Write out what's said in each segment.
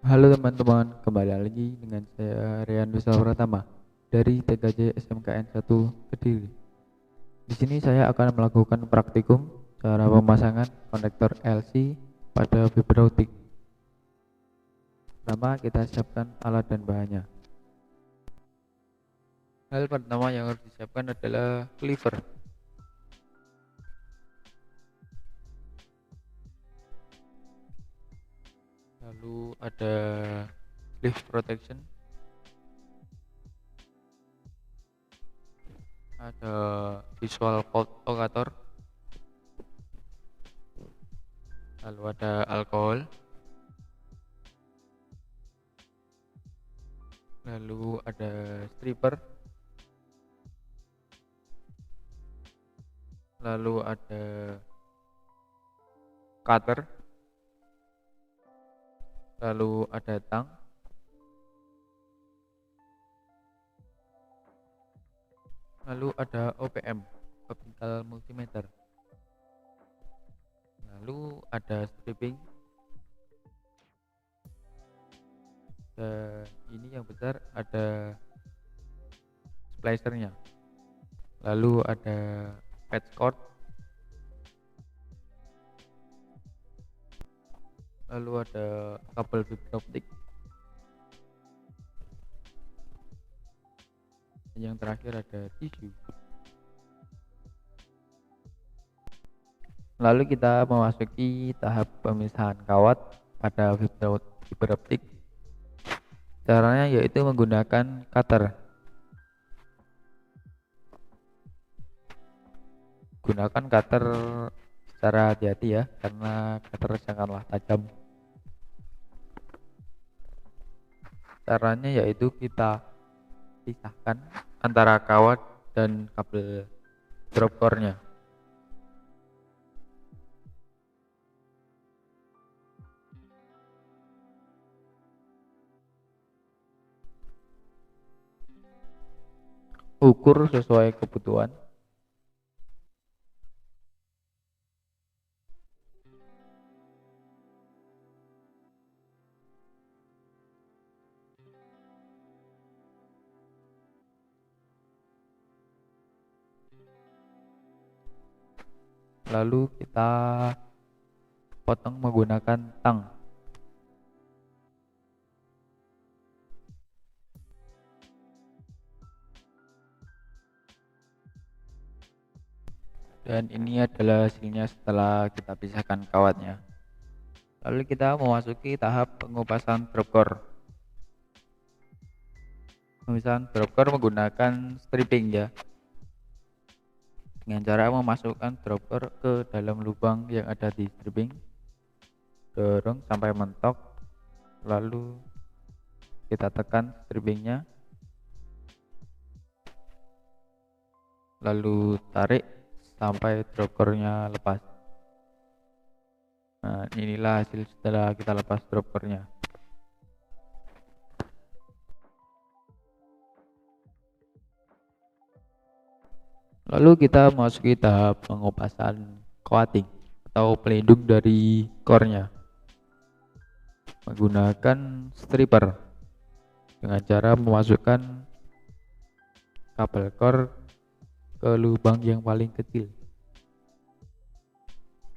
Halo teman-teman, kembali lagi dengan saya Rian Wisal Pratama dari TKJ SMKN 1 Kediri. Di sini saya akan melakukan praktikum cara pemasangan konektor LC pada fiber optik. Pertama, kita siapkan alat dan bahannya. Hal pertama yang harus disiapkan adalah cleaver. Lalu ada sleeve protection, ada visual locator, lalu ada alkohol, lalu ada stripper, lalu ada cutter, lalu ada tang, lalu ada OPM, optical multimeter, lalu ada stripping, dan ini yang besar ada splicernya, lalu ada patch cord, lalu ada kabel fiber optik, dan yang terakhir ada tisu. Lalu kita memasuki tahap pemisahan kawat pada fiber optik. Caranya yaitu menggunakan cutter. Gunakan cutter secara hati-hati ya, karena cutter sangatlah tajam. Caranya yaitu kita pisahkan antara kawat dan kabel drop core-nya. Ukur sesuai kebutuhan. Lalu kita potong menggunakan tang. Dan ini adalah hasilnya setelah kita pisahkan kawatnya. Lalu kita memasuki tahap pengupasan drop core. Pemisahan drop core menggunakan stripping ya, dengan cara memasukkan drop core ke dalam lubang yang ada di stripping, dorong sampai mentok, lalu kita tekan strippingnya, lalu tarik sampai drop core-nya lepas. Nah, inilah hasil setelah kita lepas drop core-nya. Lalu kita masuki tahap pengupasan coating atau pelindung dari core-nya menggunakan stripper, dengan cara memasukkan kabel core ke lubang yang paling kecil,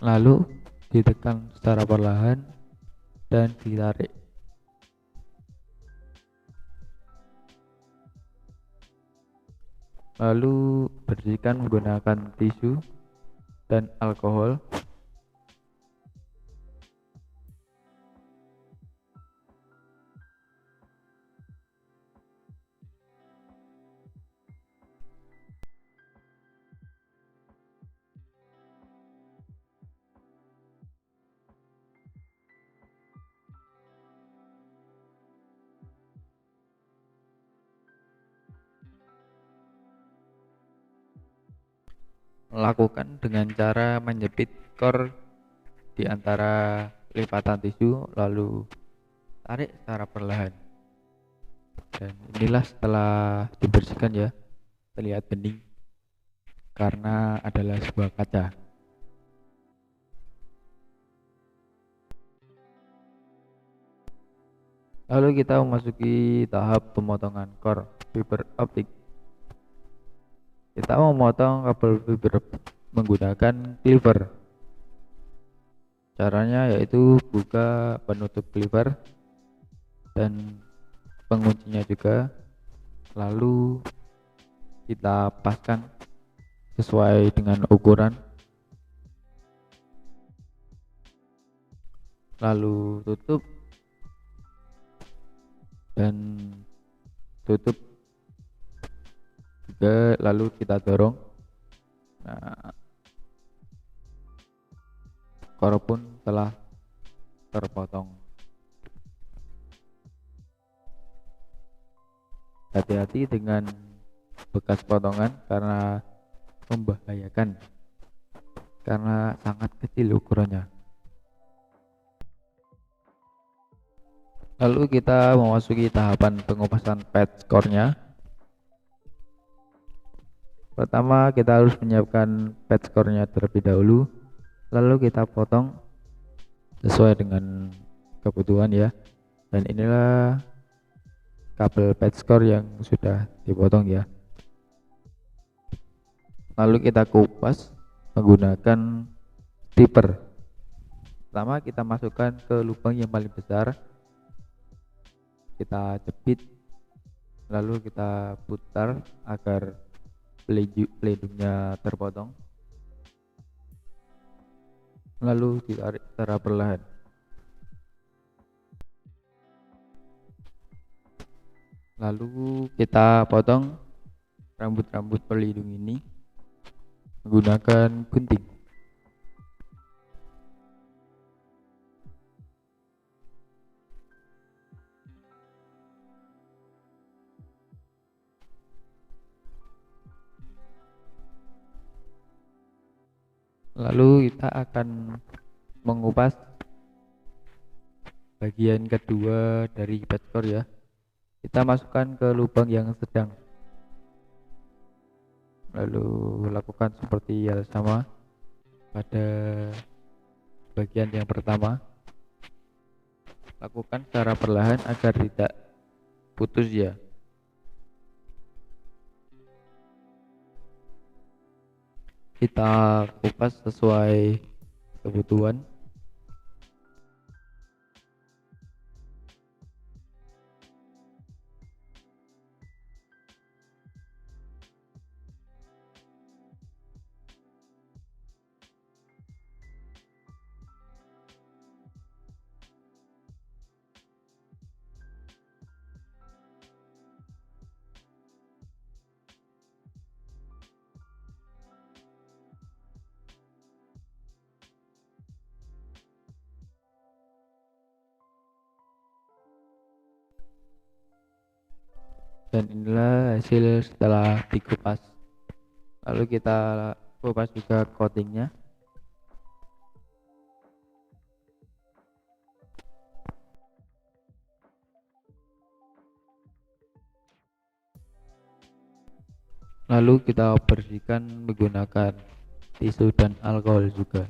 lalu ditekan secara perlahan dan ditarik. Lalu bersihkan menggunakan tisu dan alkohol. Lakukan dengan cara menjepit core di antara lipatan tisu, lalu tarik secara perlahan. Dan inilah setelah dibersihkan ya, terlihat bening karena adalah sebuah kaca. Lalu kita memasuki tahap pemotongan core fiber optik. Kita memotong kabel fiber menggunakan cleaver. Caranya yaitu buka penutup cleaver dan penguncinya juga, lalu kita paskan sesuai dengan ukuran, lalu tutup dan tutup juga, lalu kita dorong. Nah, core pun telah terpotong. Hati-hati dengan bekas potongan karena membahayakan, karena sangat kecil ukurannya. Lalu kita memasuki tahapan pengupasan patch core-nya. Pertama kita harus menyiapkan patch core-nya terlebih dahulu, lalu kita potong sesuai dengan kebutuhan ya. Dan inilah kabel patch core yang sudah dipotong ya. Lalu kita kupas menggunakan stripper. Pertama kita masukkan ke lubang yang paling besar, kita jepit, lalu kita putar agar pelindungnya terpotong, lalu ditarik secara perlahan. Lalu kita potong rambut-rambut pelindung ini menggunakan gunting. Lalu kita akan mengupas bagian kedua dari patch core ya. Kita masukkan ke lubang yang sedang, lalu lakukan seperti yang sama pada bagian yang pertama. Lakukan secara perlahan agar tidak putus ya. Kita kupas sesuai kebutuhan. Dan inilah hasil setelah dikupas. Lalu kita kupas juga coatingnya. Lalu kita bersihkan menggunakan tisu dan alkohol juga.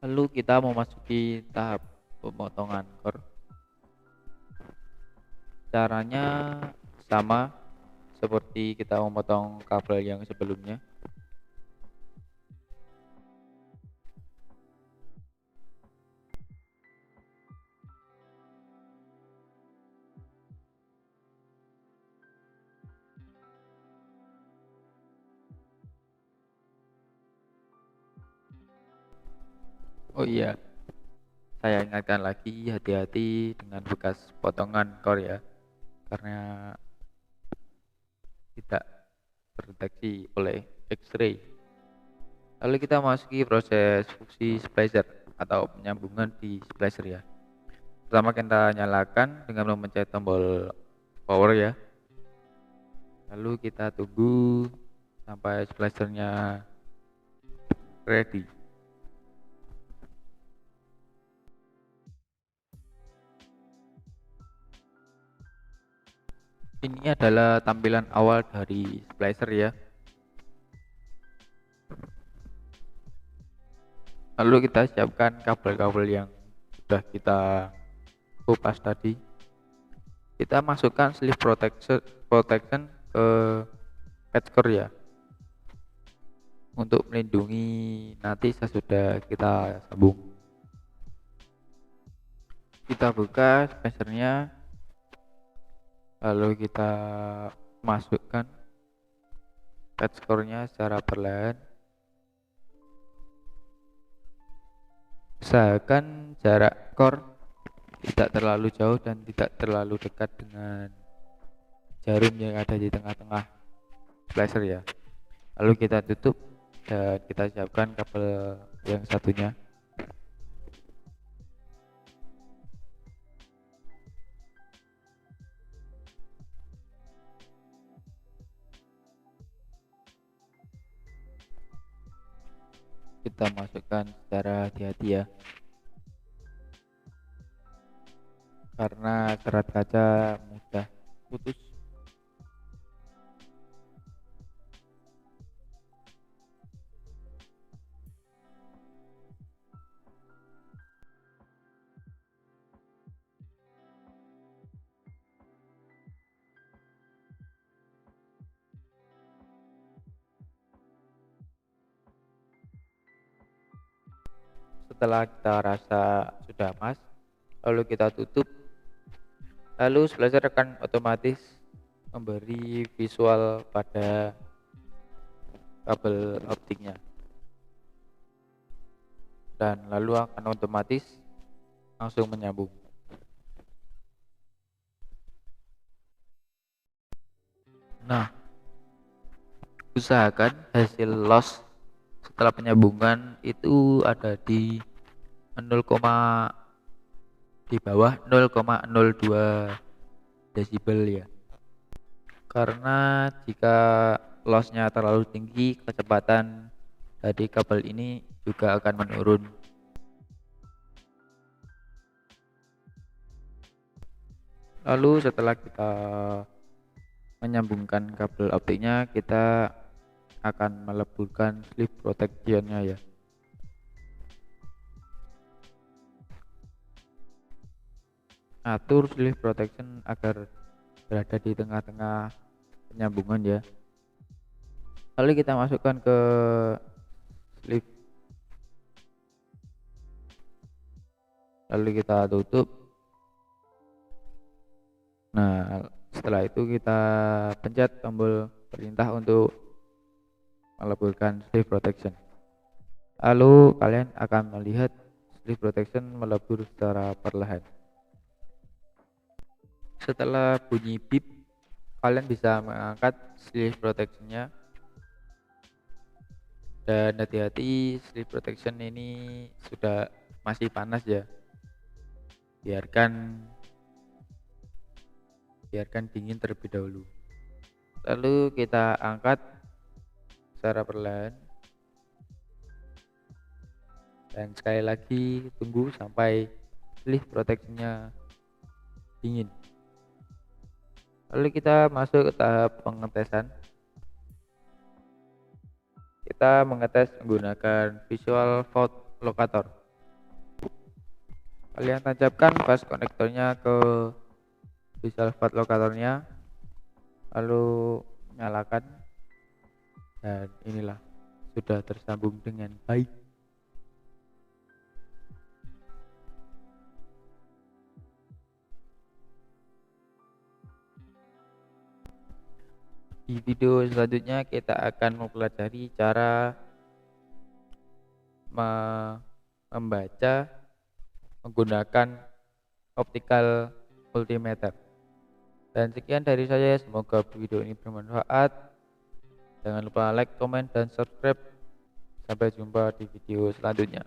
Lalu kita memasuki tahap pemotongan core. Caranya sama seperti kita memotong kabel yang sebelumnya. Oh iya, saya ingatkan lagi, hati-hati dengan bekas potongan core ya, karena tidak terdeteksi oleh X-ray. Lalu kita masuki proses fungsi splicer atau penyambungan di splicer ya. Pertama kita nyalakan dengan memencet tombol power ya. Lalu kita tunggu sampai splicernya ready. Ini adalah tampilan awal dari splicer ya. Lalu kita siapkan kabel-kabel yang sudah kita kupas tadi. Kita masukkan sleeve protection ke headcore ya, untuk melindungi nanti sesudah kita sambung. Kita buka spacernya, lalu kita masukkan headcore-nya secara perlahan. Usahakan jarak core tidak terlalu jauh dan tidak terlalu dekat dengan jarum yang ada di tengah-tengah splicer ya. Lalu kita tutup dan kita siapkan kabel yang satunya. Kita masukkan secara hati-hati ya, karena serat kaca mudah putus. Setelah kita rasa sudah pas, lalu kita tutup, lalu splicer akan otomatis memberi visual pada kabel optiknya, dan lalu akan otomatis langsung menyambung. Nah, usahakan hasil loss setelah penyambungan itu ada di 0, di bawah 0,02 desibel ya, karena jika lossnya terlalu tinggi, kecepatan dari kabel ini juga akan menurun. Lalu setelah kita menyambungkan kabel optiknya, kita akan meleburkan sleeve protectionnya ya. Atur sleeve protection agar berada di tengah-tengah penyambungan ya. Lalu kita masukkan ke sleeve, lalu kita tutup. Nah, setelah itu kita pencet tombol perintah untuk meleburkan sleeve protection. Lalu kalian akan melihat sleeve protection melebur secara perlahan. Setelah bunyi beep, kalian bisa mengangkat sleeve protectionnya, dan hati-hati, sleeve protection ini sudah masih panas ya, biarkan dingin terlebih dahulu. Lalu kita angkat secara perlahan, dan sekali lagi tunggu sampai sleeve protectionnya dingin. Lalu kita masuk ke tahap pengetesan. Kita mengetes menggunakan visual fault locator. Kalian tancapkan fast konektornya ke visual fault locatornya, lalu nyalakan, dan inilah sudah tersambung dengan baik. Di video selanjutnya kita akan mempelajari cara membaca menggunakan optical multimeter. Dan sekian dari saya, semoga video ini bermanfaat. Jangan lupa like, comment, dan subscribe. Sampai jumpa di video selanjutnya.